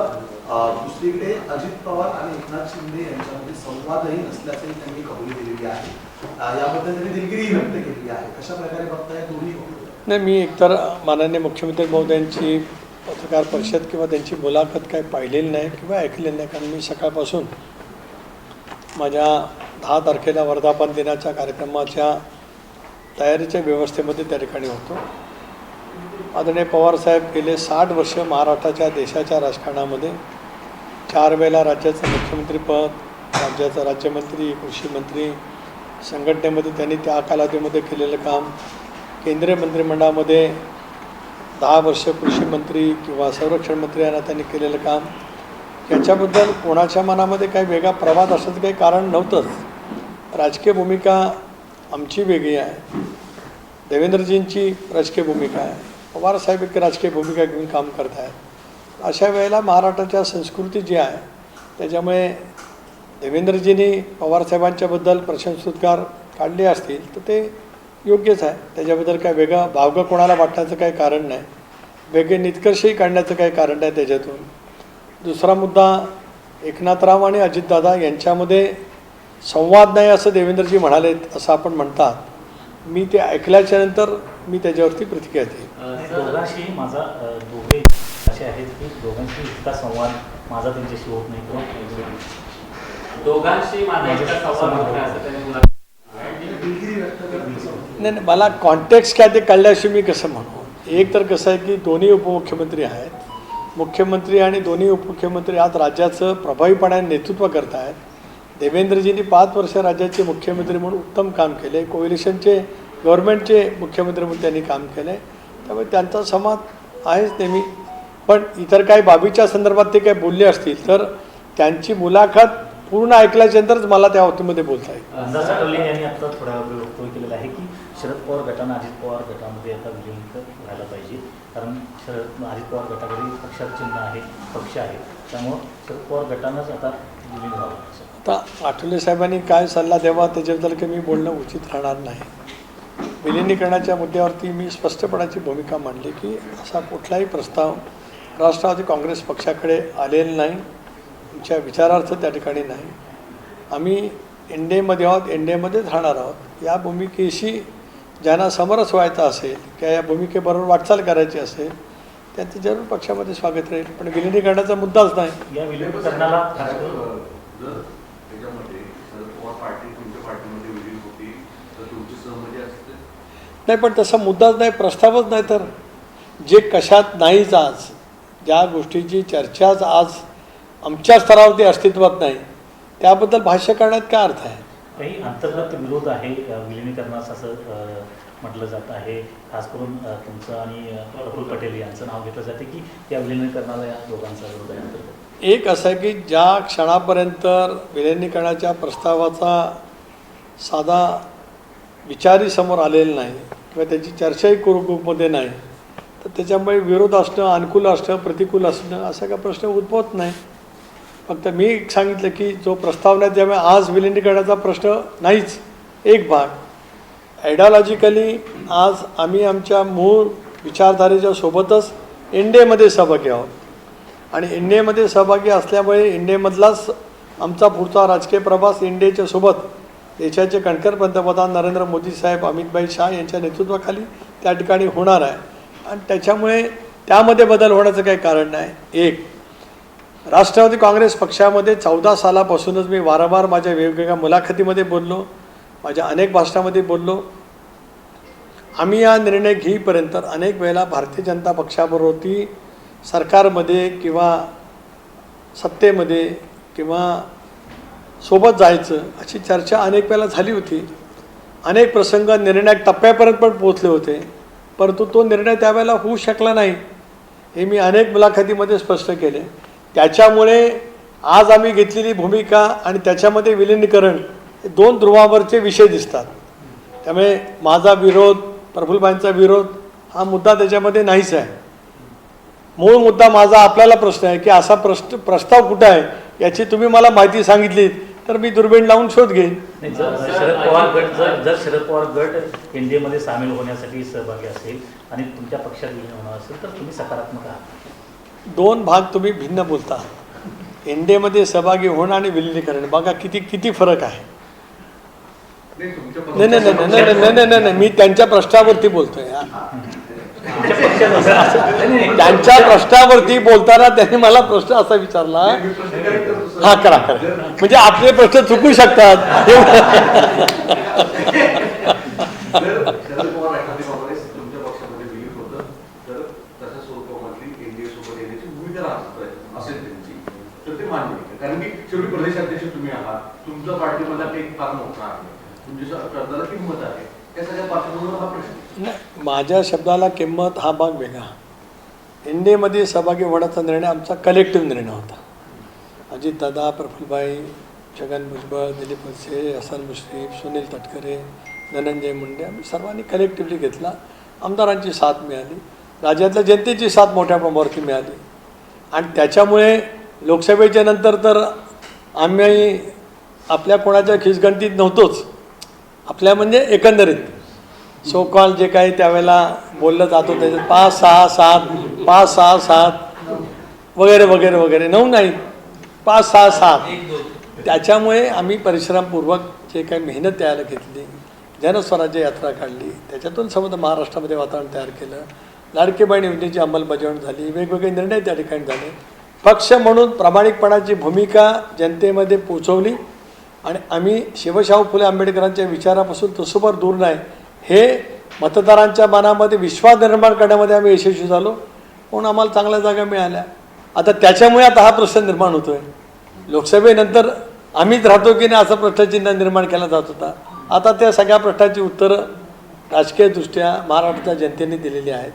दुसरीकडे अजित पवार आणि एकनाथ शिंदे यांच्यामध्ये संवादही नसल्याचंही त्यांनी कबुली दिलेली आहे। याबद्दल त्यांनी दिलगिरी व्यक्त केलेली आहे। कशा प्रकारे बघताय दोन्ही? नाही, मी एकतर माननीय मुख्यमंत्री महोदयांची पत्रकार परिषद किंवा त्यांची मुलाखत काय पाहिलेली नाही किंवा ऐकलेली नाही, कारण मी सकाळपासून माझ्या 10 तारखेला वर्धापन दिनाच्या कार्यक्रमाच्या तयारीच्या व्यवस्थेमध्ये त्या ठिकाणी होतो। आदरणीय पवारसाहेब गेले 60 वर्ष महाराष्ट्राच्या देशाच्या राजकारणामध्ये 4 वेळेला राज्याचं मुख्यमंत्रीपद, राज्याचा राज्यमंत्री, कृषी मंत्री, संघटनेमध्ये त्यांनी त्या कालावधीमध्ये केलेलं काम, केंद्रीय मंत्रिमंडळामध्ये 10 वर्ष कृषी मंत्री किंवा संरक्षण मंत्री यांना त्यांनी केलेलं काम, याच्याबद्दल कोणाच्या मनामध्ये काही वेगळा प्रवाद असण्याचं काही कारण नव्हतंच। राजकीय भूमिका आमची वेगळी आहे, देवेंद्रजींची राजकीय भूमिका आहे, पवारसाहेब एक राजकीय भूमिका घेऊन काम करत आहेत। अशा वेळेला महाराष्ट्राच्या संस्कृती जी आहे त्याच्यामुळे देवेंद्रजींनी पवारसाहेबांच्याबद्दल प्रशंसोद्गार काढले असतील तर ते योग्यच आहे, त्याच्याबद्दल काय वेगळा भावगा कोणाला वाटण्याचं काही कारण नाही, वेगळे निष्कर्षही काढण्याचं काही कारण नाही त्याच्यातून। दुसरा मुद्दा, एकनाथराव आणि अजितदादा यांच्यामध्ये संवाद नाही असं देवेंद्रजी म्हणालेत असं आपण म्हणतात, मी ते ऐकल्याच्यानंतर मी त्याच्यावरती प्रतिक्रिया देईन। दोघांशी माझा दोघे असे आहेत की दोघांशी इतका संवाद माझा त्यांच्याशी होत नाही किंवा दोघांशी माझा इतका संवाद होत नाही असं त्यांनी नाही, मला कॉन्टेक्स्ट काय ते कळल्याशिवाय मी कसं म्हणू। एक तर कसं आहे की दोन्ही उपमुख्यमंत्री आहेत, मुख्यमंत्री आणि दोन्ही उपमुख्यमंत्री आज राज्याचं प्रभावीपणाने नेतृत्व करत आहेत। देवेंद्रजींनी 5 वर्ष राज्याचे मुख्यमंत्री म्हणून उत्तम काम केले, कोalitionचे गव्हर्नमेंटचे मुख्यमंत्री म्हणून त्यांनी काम केले, त्यामुळे त्यांचा संवाद आहेच नेहमी। पण इतर काही बाबीच्या संदर्भात ते काही बोलले असतील तर त्यांची मुलाखत पूर्ण ऐकल्याच्यानंतरच मला त्या बाबतीमध्ये बोलता येईल। अंदाज साठवले यांनी आता थोड्या वेळ वक्तव्य केलेलं आहे की शरद पवार गटानं अजित पवार गटामध्ये आता विलीन व्हायला पाहिजे, कारण अजित पवार गटाकडे पक्षात चिन्ह आहे, पक्ष आहे, त्यामुळं शरद पवार गटानंच आता विलीन व्हावं। आता आठवले साहेबांनी काय सल्ला द्यावा त्याच्याबद्दल काही मी बोलणं उचित राहणार नाही। विलिनीकरणाच्या मुद्द्यावरती मी स्पष्टपणाची भूमिका मांडली की असा कुठलाही प्रस्ताव राष्ट्रवादी काँग्रेस पक्षाकडे आलेला नाही, आमच्या विचारार्थ त्या ठिकाणी नाही। आम्ही एनडीएमध्ये आहोत, एनडीएमध्येच राहणार आहोत। या भूमिकेशी ज्यांना समरस व्हायचं असेल किंवा या भूमिकेबरोबर वाटचाल करायची असेल त्यांचं जरूर पक्षामध्ये स्वागत राहील, पण विलिनीकरणाचा मुद्दाच नाही। या विलिनीकरणाला नाही, पण तसा मुद्दाच नाही, प्रस्तावच नाही, तर जे कशात नाहीच, आज ज्या गोष्टीची चर्चाच आज आमच्या स्तरावरती अस्तित्वात नाही त्याबद्दल भाष्य करण्यात काय अर्थ आहे? काही अंतर्गत विरोध आहे विलिनीकरणास असं म्हटलं जात आहे, खास करून तुमचं आणि प्रफुल्ल पटेल यांचं नाव घेतलं जाते की या विलिनीकरणाला या दोघांचा विरोध आहे अंतर्गत। एक असं आहे की ज्या क्षणापर्यंत विलिनीकरणाच्या प्रस्तावाचा साधा विचारही समोर आलेला नाही किंवा त्याची चर्चाही ग्रुपमध्ये नाही तर त्याच्यामुळे विरोध असणं, अनुकूल असणं, प्रतिकूल असणं असा का प्रश्न उद्भवत नाही। फक्त मी सांगितलं की जो प्रस्ताव नाही त्यामुळे आज विलिनीकरणाचा प्रश्न नाहीच। एक भाग आयडिओलॉजिकली आज आम्ही आमच्या मूळ विचारधारेच्या सोबतच एनडीएमध्ये सहभागी आहोत आणि एनडीएमध्ये सहभागी असल्यामुळे एनडीएमधलाच आमचा पुढचा राजकीय प्रवास एनडीएच्या सोबत देशाचे कणखर पंतप्रधान नरेंद्र मोदी साहेब, अमितभाई शाह यांच्या नेतृत्वाखाली त्या ठिकाणी होणार आहे आणि त्याच्यामुळे त्यामध्ये बदल होण्याचं काही कारण नाही। एक, राष्ट्रवादी काँग्रेस पक्षामध्ये 14 सालापासूनच मी वारंवार माझ्या वेगवेगळ्या मुलाखतीमध्ये बोललो, माझ्या अनेक भाषणामध्ये बोललो, आम्ही हा निर्णय घेईपर्यंत अनेक वेळेला भारतीय जनता पक्षाबरोबरती सरकारमध्ये किंवा सत्तेमध्ये किंवा सोबत जायचं अशी चर्चा अनेक वेळेला झाली होती। अनेक प्रसंग निर्णायक टप्प्यापर्यंत पण पोहोचले होते, परंतु तो निर्णय त्यावेळेला होऊ शकला नाही, हे मी अनेक मुलाखतीमध्ये स्पष्ट केले। त्याच्यामुळे आज आम्ही घेतलेली भूमिका आणि त्याच्यामध्ये विलिनीकरण हे 2 ध्रुवावरचे विषय दिसतात। त्यामुळे माझा विरोध, प्रफुल्लभाईंचा विरोध हा मुद्दा त्याच्यामध्ये नाहीच आहे। मूळ मुद्दा माझा आपल्याला प्रश्न आहे की असा प्रस्ताव कुठं आहे याची तुम्ही मला माहिती सांगितली तर मी दुर्बीण लावून शोध घेईन। जर शरद पवार गट एनडीएमध्ये सामील होण्यासाठी सहभागी असेल आणि तुमच्या पक्षात विलीन होणार असेल तर तुम्ही सकारात्मक आहात? दोन भाग तुम्ही भिन्न बोलता. एनडीएमध्ये सहभागी होणं आणि विलिनीकरण बघा किती फरक आहे. नाही नाही नाही नाही नाही नाही नाही नाही मी त्यांच्या प्रश्नावरती बोलतोय. त्यांच्या प्रश्नावरती बोलताना त्यांनी मला प्रश्न असा विचारला. हा करा म्हणजे आपले प्रश्न चुकू शकतात. कारण की शेवटी प्रदेशाध्यक्ष तुम्ही आहात, तुमचा पार्टीमधला एक फार मोठा आहे, तुमच्या शब्दाला किंमत आहे, त्या सगळ्या पार्श्वभूमीवर हा प्रश्न. नाही माझ्या शब्दाला किंमत हा भाग वेगळा. एनडीएमध्ये सहभागी होण्याचा निर्णय आमचा कलेक्टिव्ह निर्णय होता. अजितदादा, प्रफुल्लभाई, छगन भुजबळ, दिलीप वळसे, हसन मुश्रीफ, सुनील तटकरे, धनंजय मुंडे आम्ही सर्वांनी कलेक्टिव्हली घेतला. आमदारांची साथ मिळाली, राज्यातल्या जनतेची साथ मोठ्या प्रमाणावरती मिळाली आणि त्याच्यामुळे लोकसभेच्या नंतर तर आम्ही आपल्या कोणाच्या खिचगणतीत नव्हतोच. आपल्या म्हणजे एकंदरीत सो कॉल जे काही त्यावेळेला बोललं जात होतं त्याच्यात 5, 6, 7 5, 6, 7 वगैरे वगैरे वगैरे 9 नाही 5, 6, 7 त्याच्यामुळे आम्ही परिश्रमपूर्वक जे काही मेहनत द्यायला घेतली, जनस्वराज्य यात्रा काढली, त्याच्यातून समजा महाराष्ट्रामध्ये वातावरण तयार केलं, लाडकी बहीण योजनेची अंमलबजावणी झाली, वेगवेगळे निर्णय त्या ठिकाणी झाले. पक्ष म्हणून प्रामाणिकपणाची भूमिका जनतेमध्ये पोचवली आणि आम्ही शिवशाहू फुले आंबेडकरांच्या विचारापासून तसोबर दूर नाही हे मतदारांच्या मनामध्ये विश्वास निर्माण करण्यामध्ये आम्ही यशस्वी झालो. म्हणून आम्हाला चांगल्या जागा मिळाल्या. आता त्याच्यामुळे आता हा प्रश्न निर्माण होतो आहे. लोकसभेनंतर आम्हीच राहतो की नाही असं प्रश्नचिन्ह निर्माण केला जात होता. आता त्या सगळ्या प्रश्नाची उत्तरं राजकीयदृष्ट्या महाराष्ट्राच्या जनतेने दिलेली आहेत.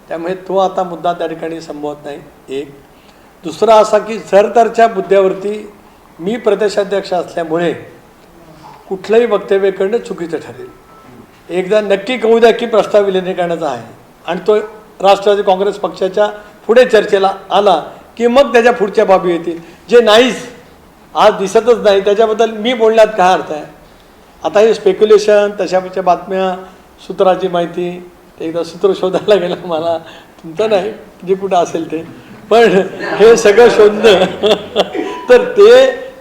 त्यामुळे तो आता मुद्दा त्या ठिकाणी संभवत नाही. एक दुसरा असा की सरकारच्या मुद्द्यावरती मी प्रदेशाध्यक्ष असल्यामुळे कुठलंही वक्तव्य करणं चुकीचं ठरेल. एकदा नक्की कळू द्या की प्रस्ताव विलिनीकरणाचा आहे आणि तो राष्ट्रवादी काँग्रेस पक्षाच्या पुढे चर्चेला आला की मग त्याच्या पुढच्या बाबी येतील. जे नाहीच आज दिसतच नाही त्याच्याबद्दल मी बोलण्यात काय अर्थ आहे. आता हे स्पेक्युलेशन तशापेक्षा बातम्या सूत्राची माहिती एकदा सूत्र शोधायला गेलं मला तुमचं नाही जे कुठं असेल ते पण हे सगळं शोधणं तर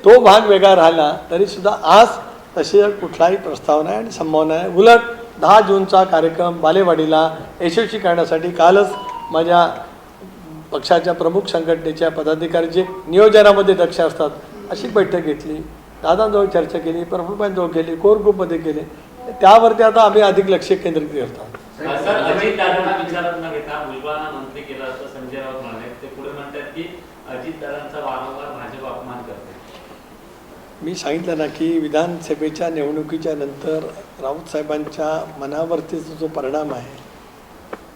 तो भाग वेगळा राहिला तरीसुद्धा आज तसे कुठलाही प्रस्ताव नाही आणि संभावना आहे. उलट 10 जूनचा कार्यक्रम बालेवाडीला यशस्वी करण्यासाठी कालच माझ्या पक्षाच्या प्रमुख संघटनेच्या पदाधिकारी जे नियोजनामध्ये दक्ष असतात अशी बैठक घेतली, दादांजवळ चर्चा केली, प्रफुल्लभाईंजवळ केली, कोर ग्रुपमध्ये केले. त्यावरती आता आम्ही अधिक लक्ष केंद्रित करतो. सर अजितदादांना विचारात न घेता भुजबळांना मंत्री केलं असं संजय राऊत म्हणाले. ते पुढे म्हणतात की अजितदादांचा वारंवार भाजप अपमान करते. मी सांगितलं ना की विधानसभेच्या निवडणुकीच्या नंतर राऊत साहेबांच्या मनावरतीचा जो परिणाम आहे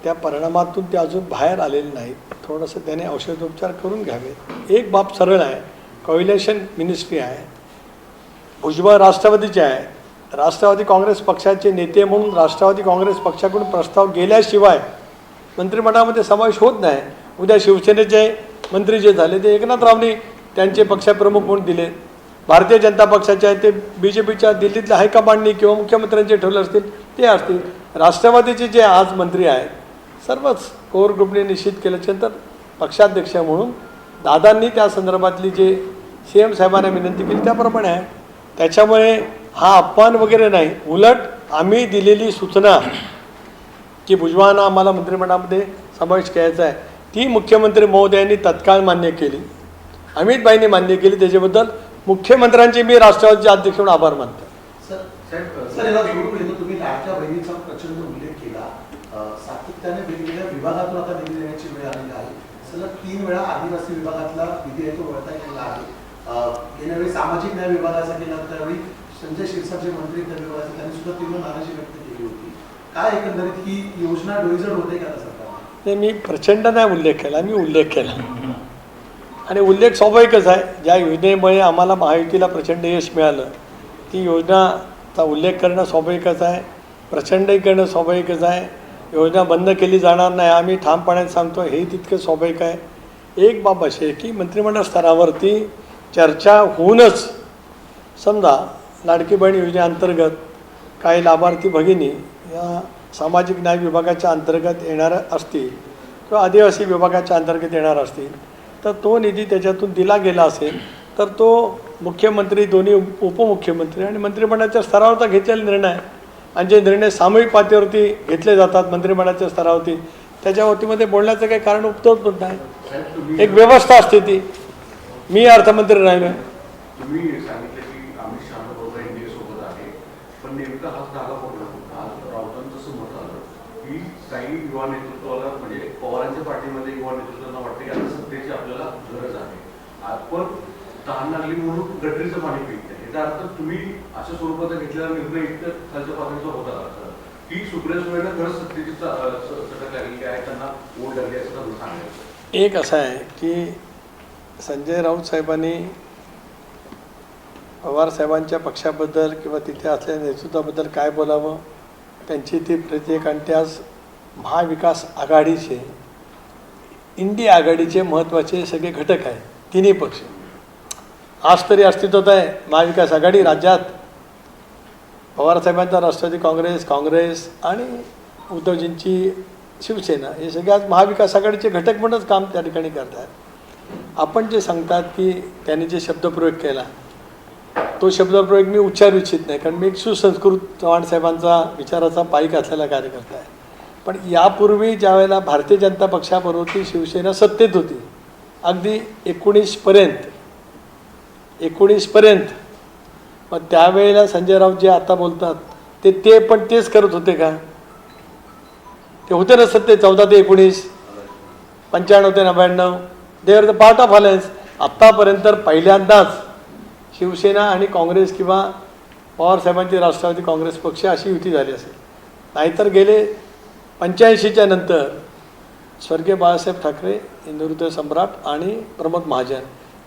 त्या परिणामातून ते अजून बाहेर आलेले नाहीत. थोडंसं त्याने औषधोपचार करून घ्यावेत. एक बाब सरळ आहे, कॉइलेशन मिनिस्ट्री आहे, भुजबळ राष्ट्रवादीचे आहे, राष्ट्रवादी काँग्रेस पक्षाचे नेते म्हणून राष्ट्रवादी काँग्रेस पक्षाकडून प्रस्ताव गेल्याशिवाय मंत्रिमंडळामध्ये समावेश होत नाही. उद्या शिवसेनेचे मंत्री जे झाले ते एकनाथरावनी त्यांचे पक्षप्रमुख म्हणून दिले. भारतीय जनता पक्षाचे आहे ते BJPच्या दिल्लीतल्या हायकमांडनी किंवा मुख्यमंत्र्यांचे ठेवले असतील ते असतील. राष्ट्रवादीचे जे आज मंत्री आहेत सर्वच कोर ग्रुपने निश्चित केल्याच्यानंतर पक्षाध्यक्ष म्हणून दादांनी त्या संदर्भातली जे CM साहेबांना विनंती केली त्याप्रमाणे आहे. त्याच्यामुळे हा अपमान वगैरे नाही. उलट आम्ही दिलेली सूचना की भुजबळांना आम्हाला मंत्रिमंडळामध्ये समावेश करायचा आहे ती मुख्यमंत्री महोदयांनी तत्काळ मान्य केली, अमितभाईंनी मान्य केली. त्याच्याबद्दल मुख्यमंत्र्यांचे मी राष्ट्रवादीचे अध्यक्ष म्हणून आभार मानतो. सर याला जोडून घेतो. तुम्ही लाडक्या बहिणीचा प्रचंड उल्लेख केला. सातत्याने वेगवेगळ्या विभागातून आता निधी देण्याची वेळ आलेली आहे. सलग 3 वेळा आदिवासी विभागातला निधी आहे तो वळता केला आहे. गेल्या वेळी सामाजिक न्याय विभागाचा केला त्यावेळी संजय शिरसाट जे मंत्री त्या विभागाचे त्यांनी सुद्धा तीव्र नाराजी व्यक्त केली होती. काय एकंदरीत ही योजना डोईजड होते का सरकारने? मी प्रचंड नाही उल्लेख केला, मी उल्लेख केला आणि उल्लेख स्वाभाविकच आहे. ज्या योजनेमुळे आम्हाला महायुतीला प्रचंड यश मिळालं ती योजनाचा उल्लेख करणं स्वाभाविकच आहे, प्रचंडही करणं स्वाभाविकच आहे. योजना बंद केली जाणार नाही आम्ही ठामपणे सांगतो हे तितकं स्वाभाविक आहे. एक बाब अशी आहे की मंत्रिमंडळ स्तरावरती चर्चा होऊनच समजा लाडकी बहीण योजनेअंतर्गत काही लाभार्थी भगिनी या सामाजिक न्याय विभागाच्या अंतर्गत येणाऱ्या असतील किंवा आदिवासी विभागाच्या अंतर्गत येणार असतील तर तो निधी त्याच्यातून दिला गेला असेल तर तो मुख्यमंत्री, दोन्ही उपमुख्यमंत्री आणि मंत्रिमंडळाच्या स्तरावरचा घेतलेला निर्णय आहे. आणि जे निर्णय सामूहिक पातळीवरती घेतले जातात मंत्रिमंडळाच्या स्तरावरती त्याच्या वतीमध्ये बोलण्याचं काही कारण उपतोत नाही. साहेब, तुम्ही एक व्यवस्था असते ती. मी अर्थमंत्री राहिलो आहे. तुम्ही सांगितलं की अमित शहा बरोबर एनडीए सोबत आहे, पण नेमका हाच धागा पडला. आज राऊतांचं असं मत आलं की काही युवा नेतृत्वाला म्हणजे पवारांच्या पार्टीमध्ये युवा नेतृत्वांना वाटते की आता सत्तेची आपल्याला गरज आहे. आपण तहान लागली म्हणून गटरीचं पाणी पित नाही. याचा अर्थ तुम्ही अशा स्वरूपाचा घेतलेला निर्णय इतकं खालच्या पातळीवर होता का की सुप्रिया सुळेला खरंच सत्तेची चटक लागली आहे, त्यांना वोट लागली असं तुम्ही सांगायचं? एक असं आहे की संजय राऊत साहेबांनी पवार साहेबांच्या पक्षाबद्दल किंवा तिथे असलेल्या नेतृत्वाबद्दल काय बोलावं त्यांची ती प्रत्येक. आणि ते आज महाविकास आघाडीचे, इंडिया आघाडीचे महत्त्वाचे सगळे घटक आहेत. तिन्ही पक्ष आज तरी अस्तित्वात आहे. महाविकास आघाडी राज्यात पवारसाहेबांचा राष्ट्रवादी काँग्रेस आणि उद्धवजींची शिवसेना हे सगळे आज महाविकास आघाडीचे घटक म्हणूनच काम त्या ठिकाणी करतात. आपण जे सांगतात की त्यांनी जे शब्दप्रयोग केला तो शब्दप्रयोग मी उच्चारू इच्छित नाही, कारण मी एक सुसंस्कृत चव्हाण साहेबांचा विचाराचा पाईक असलेला कार्यकर्ता आहे. पण यापूर्वी ज्यावेळेला भारतीय जनता पक्षाबरोबर शिवसेना सत्तेत होती अगदी 19पर्यंत मग त्यावेळेला संजय राऊत जे आता बोलतात ते पण तेच करत होते का? ते होते ना सत्तेत 14 ते 19, 95 ते 99. They are the part of alliance. आत्तापर्यंत पहिल्यांदाच शिवसेना आणि काँग्रेस किंवा पवारसाहेबांची राष्ट्रवादी काँग्रेस पक्ष अशी युती झाली असेल. नाहीतर गेले 85च्या नंतर स्वर्गीय बाळासाहेब ठाकरे, हिंदुहृदय सम्राट आणि प्रमोद महाजन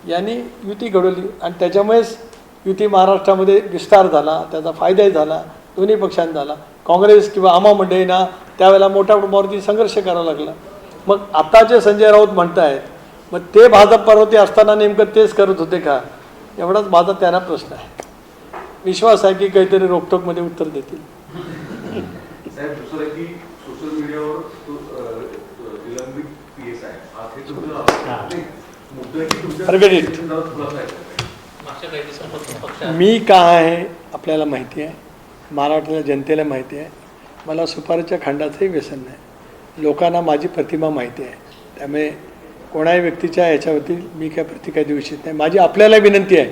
यांनी युती घडवली आणि त्याच्यामुळेच युती महाराष्ट्रामध्ये विस्तार झाला, त्याचा फायदाही झाला, दोन्ही पक्षांना झाला. काँग्रेस किंवा आमा मंडळींना त्यावेळेला मोठ्या प्रमाणावरती संघर्ष करावा लागला. मग आता जे संजय राऊत म्हणत आहेत मग ते भाजपवरती असताना नेमकं तेच करत होते का? एवढाच माझा त्यांना प्रश्न आहे. विश्वास आहे की काहीतरी रोखटोकमध्ये उत्तर देतील. साहेब, दुसरं की सोशल मीडियावर निलंबित PSI हे तुमचं मुद्दा की तुमच्या Forget it. खुलासा आहे. मागच्या काही दिवसांपासून पक्षात मी काय आहे आपल्याला माहिती आहे, महाराष्ट्राला जनतेला माहिती आहे. मला सुपारीच्या खंडाचंही व्यसन नाही. लोकांना माझी प्रतिमा माहिती आहे. त्यामुळे कोणाही व्यक्तीच्या याच्यावरती मी काय प्रतिक्रिया देऊ इच्छित नाही. माझी आपल्याला विनंती आहे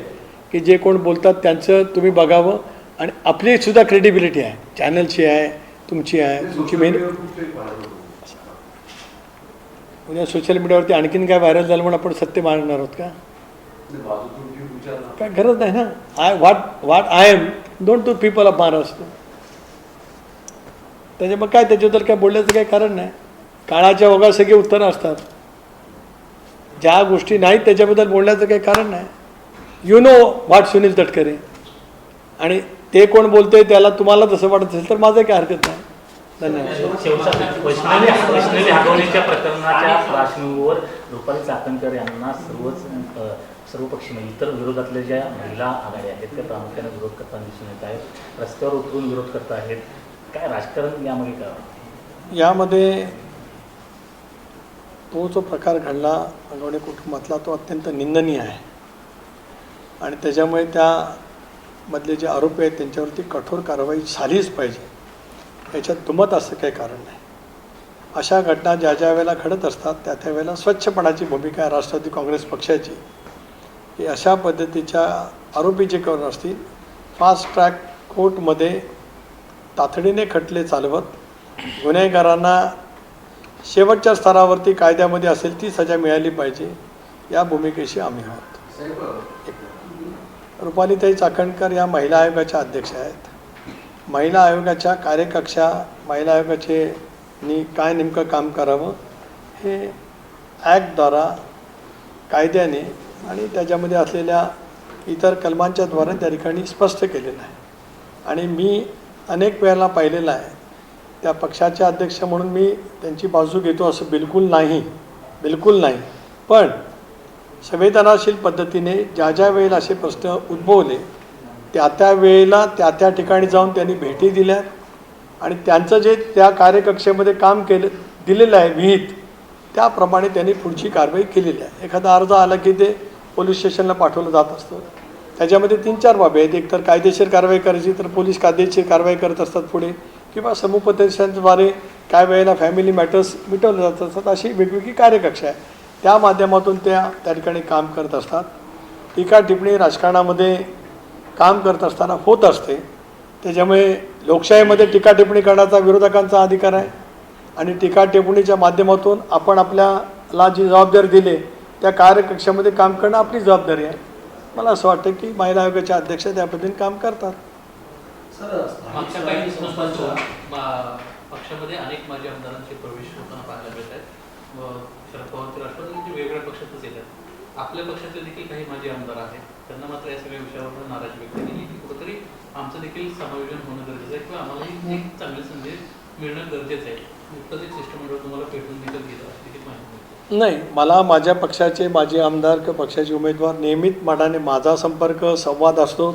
की जे कोण बोलतात त्यांचं तुम्ही बघावं आणि आपलीसुद्धा क्रेडिबिलिटी आहे, चॅनलची आहे, तुमची आहे, तुमची मेहनत. मीडियावर खूप काही व्हायरल होतं. उद्या सोशल मीडियावरती आणखीन काय व्हायरल झालं म्हणून आपण सत्य मानणार आहोत का? बाजूतून घेऊन विचारला. काय गरज नाही ना. What I am don't to people of Maharashtra. त्याच्या मग काय त्याच्याबद्दल काय बोलण्याचं काही कारण नाही. काळाच्या ओघात सगळे उत्तरं असतात. ज्या गोष्टी नाहीत त्याच्याबद्दल बोलण्याचं काही कारण नाही. You know what Sunil Tatkare आणि ते कोण बोलतोय त्याला तुम्हाला तसं वाटत असेल तर माझं काही हरकत नाही. धन्यवाद. वैष्णवी हगवणीच्या प्रकरणाच्या पार्श्वभूमीवर रुपाली चाकणकर यांना सर्वपक्षीय इतर विरोधातल्या ज्या महिला आघाड्या आहेत त्या प्रामुख्याने विरोध करताना दिसून येत आहेत. रस्त्यावर उतरून विरोध करत आहेत. काय राजकारण यामध्ये करावं? यामध्ये तो जो प्रकार घडला हगवणे कुटुंबातला तो अत्यंत निंदनीय आहे आणि त्याच्यामुळे त्यामधले जे आरोपी आहेत त्यांच्यावरती कठोर कारवाई झालीच पाहिजे. याच्यात दुमत असं काही कारण नाही. अशा घटना ज्या ज्या वेळेला घडत असतात त्या त्यावेळेला स्वच्छपणाची भूमिका आहे राष्ट्रवादी काँग्रेस पक्षाची की अशा पद्धतीच्या आरोपी जे करून असतील फास्ट ट्रॅक कोर्टमध्ये तातडीने खटले चालवत गुन्हेगारांना शेवटच्या स्तरावरती कायद्यामध्ये असेल ती सजा मिळाली पाहिजे. या भूमिकेशी आम्ही आहोत. साहेब, रुपालीताई चाकणकर या महिला आयोगाच्या अध्यक्ष आहेत. महिला आयोगाच्या कार्यकक्षा महिला आयोगाचे काय नेमकं काम करावं हे ॲक्टद्वारा कायद्याने आणि त्याच्यामध्ये असलेल्या इतर कलमांच्या द्वारे त्या ठिकाणी स्पष्ट केलेलं आहे. आणि मी अनेक वेळेला पाहिलेलं आहे. त्या पक्षाचे अध्यक्ष म्हणून मी त्यांची बाजू घेतो असं बिलकुल नाही. पण संवेदनाशील पद्धतीने ज्या ज्या वेळेला असे प्रश्न उद्भवले त्या वेळेला त्या ठिकाणी जाऊन त्यांनी भेटी दिल्या आणि त्यांचं जे त्या कार्यकक्षेमध्ये काम दिलेलं आहे विहित त्याप्रमाणे त्यांनी पुढची कारवाई केलेली आहे. एखादा अर्ज आला की ते पोलीस स्टेशनला पाठवलं जात असतं. त्याच्यामध्ये 3-4 बाबी आहेत. एक तर कायदेशीर कारवाई करायची, तर पोलीस कायदेशीर कारवाई करत असतात पुढे, किंवा समुपदेशांद्वारे काय वेळेला फॅमिली मॅटर्स मिटवले जात असतात. अशी वेगवेगळी कार्यकक्षा आहे, त्या माध्यमातून त्या ठिकाणी काम करत असतात. टीका टिप्पणी राजकारणामध्ये काम करत असताना होत असते. त्याच्यामुळे लोकशाहीमध्ये टीका टिप्पणी करण्याचा विरोधकांचा अधिकार आहे आणि टीका टिप्पणीच्या माध्यमातून आपण आपल्याला जी जबाबदारी दिली त्या कार्यकक्षामध्ये काम करणं आपली जबाबदारी आहे. मला असं वाटतं की महिला आयोगाच्या अध्यक्ष त्या पद्धतीने काम करतात. सर, मागच्या काही दिवसांपासून पक्षामध्ये अनेक माजी आमदारांचे प्रवेश होताना पाहायला मिळत आहेत. शरद पवार ते राष्ट्रवादीचे वेगवेगळ्या पक्षातच येतात. आपल्या पक्षातले देखील काही माजी आमदार आहेत. त्यांना मात्र या सगळ्या विषयावर नाराजी व्यक्त केली की कुठेतरी आमचं देखील समायोजन होणं गरजेचं आहे किंवा आम्हालाही एक चांगली संधी मिळणं गरजेचं आहे. नुकतंच एक शिष्टमंडळ तुम्हाला भेटून देखील गेलं अशी देखील माहिती मिळते. नाही, मला माझ्या पक्षाचे माजी आमदार किंवा पक्षाचे उमेदवार नियमित मानाने माझा संपर्क संवाद असतो.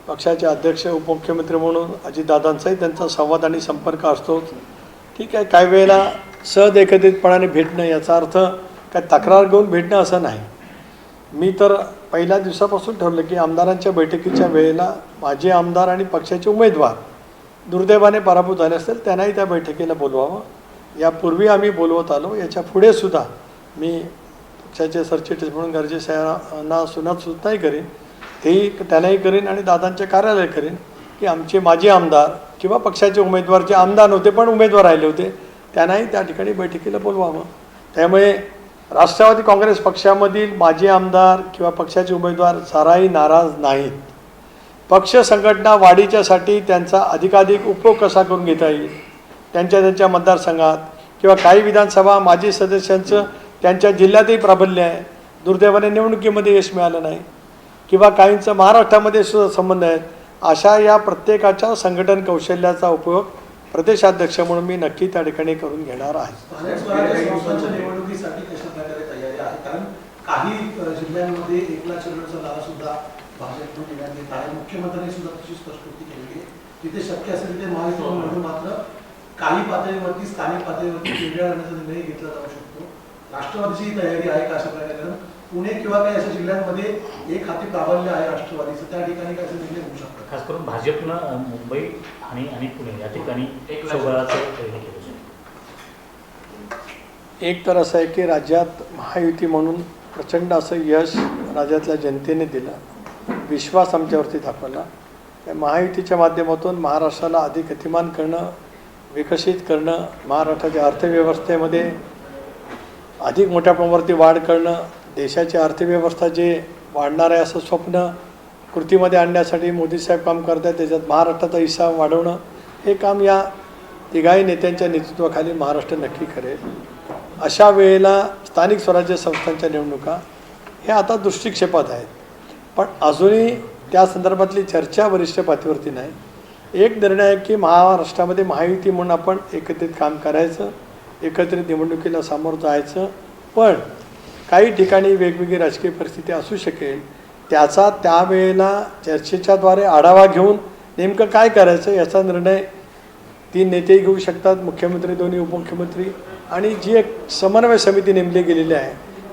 पक्षाचे अध्यक्ष उपमुख्यमंत्री म्हणून अजितदादांचाही त्यांचा संवाद आणि संपर्क असतो. ठीक आहे, काही वेळेला सहज एकत्रितपणाने भेटणं याचा अर्थ काय तक्रार घेऊन भेटणं असं नाही. मी तर पहिल्या दिवसापासून ठरवलं की आमदारांच्या बैठकीच्या वेळेला माझे आमदार आणि पक्षाचे उमेदवार दुर्दैवाने पराभूत झाले असतील त्यांनाही त्या बैठकीला बोलवावं. यापूर्वी आम्ही बोलवत आलो, याच्या पुढे सुद्धा मी पक्षाचे सरचिटणीस म्हणून गर्जे साहेबांना सुद्धाही करेन, तेही त्यांनाही करेन आणि दादांच्या कार्यालय करेन की आमचे माजी आमदार किंवा पक्षाचे उमेदवार जे आमदार नव्हते पण उमेदवार राहिले होते त्यांनाही त्या ठिकाणी बैठकीला बोलवावं. त्यामुळे राष्ट्रवादी काँग्रेस पक्षामधील माजी आमदार किंवा पक्षाचे उमेदवार साराही नाराज नाहीत. पक्ष संघटना वाढीच्यासाठी त्यांचा अधिकाधिक उपयोग कसा करून घेता येईल, त्यांच्या मतदारसंघात किंवा काही विधानसभा माजी सदस्यांचं त्यांच्या जिल्ह्यातही प्राबल्य आहे. दुर्दैवाने निवडणुकीमध्ये यश मिळालं नाही किंवा काहींचं महाराष्ट्रामध्ये सुद्धा संबंध आहेत. अशा या प्रत्येकाच्या संघटन कौशल्याचा उपयोग प्रदेशाध्यक्ष म्हणून मी नक्की त्या ठिकाणी करून घेणार आहे. स्थानिक स्वराज्य संस्थांच्या निवडणुकीसाठी कशा प्रकारे तयारी आहे? कारण काही जिल्ह्यांमध्ये एकला चिरडचा नारा सुद्धा भाजपकडून देण्यात येत आहे. मुख्यमंत्र्यांनी सुद्धा तशी स्पष्टोक्ती केलेली आहे. जिथे शक्य असेल तिथे महायुतीकडून मात्र काही पातळीवरती स्थानिक पातळीवरती वेगळ्या करण्याचा निर्णय घेतला जाऊ शकतो. राष्ट्रवादीची तयारी आहे का अशा प्रकारे? कारण पुणे किंवा काही अशा जिल्ह्यांमध्ये एक हाती प्राबल्य आहे राष्ट्रवादीचं, त्या ठिकाणी काय निर्णय होऊ शकतात? खास करून भाजपनं मुंबई आणि पुणे या ठिकाणी सोबळाचं हे केलं. एक तर असं आहे की राज्यात महायुती म्हणून प्रचंड असं यश राज्यातल्या जनतेने दिलं, विश्वास आमच्यावरती दाखवला. त्या महायुतीच्या माध्यमातून महाराष्ट्राला अधिक गतिमान करणं, विकसित करणं, महाराष्ट्राच्या अर्थव्यवस्थेमध्ये अधिक मोठ्या प्रमाणावरती वाढ करणं, देशाची अर्थव्यवस्था जे वाढणार आहे असं स्वप्न कृतीमध्ये आणण्यासाठी मोदीसाहेब काम करत आहेत. त्याच्यात महाराष्ट्राचा हिस्सा वाढवणं हे काम या तिघाही नेत्यांच्या नेतृत्वाखाली महाराष्ट्र नक्की करेल. अशा वेळेला स्थानिक स्वराज्य संस्थांच्या निवडणुका हे आता दृष्टिक्षेपात आहेत, पण अजूनही त्या संदर्भातली चर्चा वरिष्ठ पातळीवरती नाही. एक निर्णय आहे की महाराष्ट्रामध्ये महायुती म्हणून आपण एकत्रित काम करायचं, एकत्रित निवडणुकीला सामोरं जायचं. पण काही ठिकाणी वेगवेगळी राजकीय परिस्थिती असू शकेल, त्याचा त्यावेळेला चर्चेच्याद्वारे आढावा घेऊन नेमकं काय करायचं याचा निर्णय 3 नेतेही घेऊ शकतात, मुख्यमंत्री, दोन्ही उपमुख्यमंत्री, आणि जी एक समन्वय समिती नेमली गेलेली आहे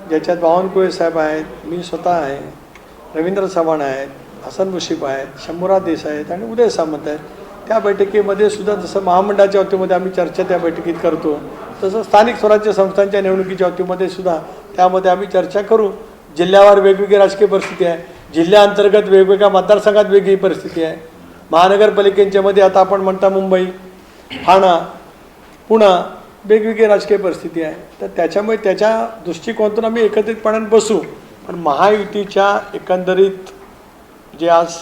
ज्याच्यात बावनकुळे साहेब आहेत, मी स्वतः आहे, रवींद्र चव्हाण आहेत, हसन मुश्रीफ आहेत, शंभूराज देसाई आहेत आणि उदय सामंत आहेत. त्या बैठकीमध्ये सुद्धा जसं महामंडळाच्या बाबतीमध्ये आम्ही चर्चा त्या बैठकीत करतो, तसं स्थानिक स्वराज्य संस्थांच्या निवडणुकीच्या बाबतीमध्ये सुद्धा त्यामध्ये आम्ही चर्चा करू. जिल्ह्यावर वेगवेगळी राजकीय परिस्थिती आहे, जिल्ह्याअंतर्गत वेगवेगळ्या मतदारसंघात वेगळी परिस्थिती आहे. महानगरपालिकेच्यामध्ये आता आपण म्हणता मुंबई, ठाणा, पुणे वेगवेगळी राजकीय परिस्थिती आहे. तर त्याच्यामुळे त्याच्या दृष्टिकोनातून आम्ही एकत्रितपणाने बसू. पण महायुतीच्या एकंदरीत जे आज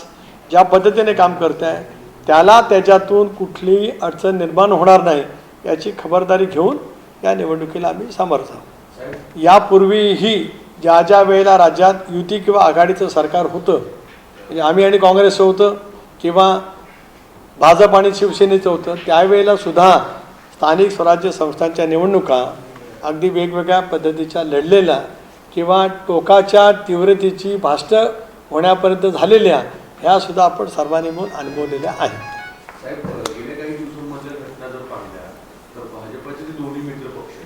ज्या पद्धतीने काम करत आहे त्याला त्याच्यातून कुठलीही अडचण निर्माण होणार नाही याची खबरदारी घेऊन या निवडणुकीला आम्ही सामोरं जाऊ. यापूर्वीही ज्या वेळेला राज्यात युती किंवा आघाडीचं सरकार होतं, म्हणजे आम्ही आणि काँग्रेसचं होतं किंवा भाजप आणि शिवसेनेचं होतं, त्यावेळेला सुद्धा स्थानिक स्वराज्य संस्थांच्या निवडणुका अगदी वेगवेगळ्या पद्धतीच्या लढलेल्या किंवा टोकाच्या तीव्रतेची भाष्ट होण्यापर्यंत झालेल्या ह्यासुद्धा आपण सर्वांनी मिळून अनुभवलेल्या आहेत. साहेब, गेल्या काही दिवसांमधल्या घटना जर पाहिल्या तर भाजपचे जे दोन्ही मित्र पक्ष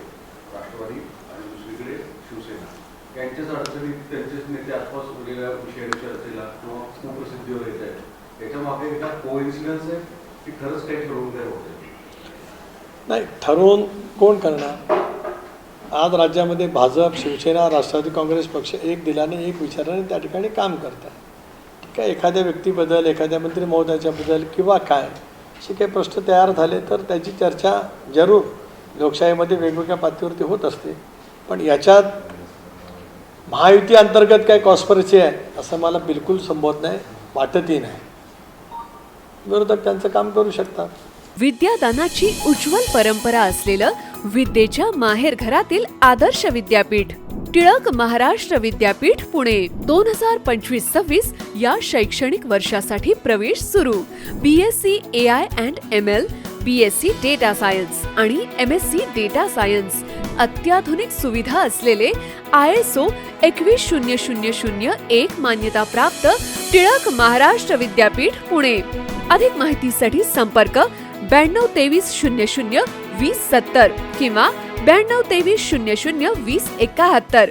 राष्ट्रवादी त्यांचेच नेते आसपास वेगवेगळ्या विषयाने चर्चेला किंवा कुप्रसिद्धीवर येत आहेत, याच्या मागे एका कोइन्सिडन्स आहे की खरंच काही ठरवून काय होतं? नाही, ठरवून कोण करणार? आज राज्यामध्ये भाजप, शिवसेना, राष्ट्रवादी काँग्रेस पक्ष एक दिलाने एक विचाराने त्या ठिकाणी काम करतात. ठीक आहे, एखाद्या व्यक्तीबद्दल, एखाद्या मंत्री महोदयाच्याबद्दल किंवा काय असे काही प्रश्न तयार झाले तर त्याची चर्चा जरूर लोकशाहीमध्ये वेगवेगळ्या पातळीवरती होत असते. पण याच्यात महायुती अंतर्गत काय कॉन्स्पिरसी आहे असं मला बिलकुल संभवत नाही, वाटतही नाही. विरोधक त्यांचं काम करू शकतात. विद्यादानाची उज्ज्वल परंपरा असलेलं विद्येच्या माहेरघरातील आदर्श विद्यापीठ टिळक महाराष्ट्र विद्यापीठ पुणे 2025-26 या शैक्षणिक वर्षासाठी प्रवेश सुरू. BSc AI and ML, BSc data science आणि MSc डेटा सायन्स. अत्याधुनिक सुविधा असलेले ISO 21001 मान्यता प्राप्त टिळक महाराष्ट्र विद्यापीठ पुणे. अधिक माहितीसाठी संपर्क 92 23 00 20 70 किंवा 92 23 00 20 71.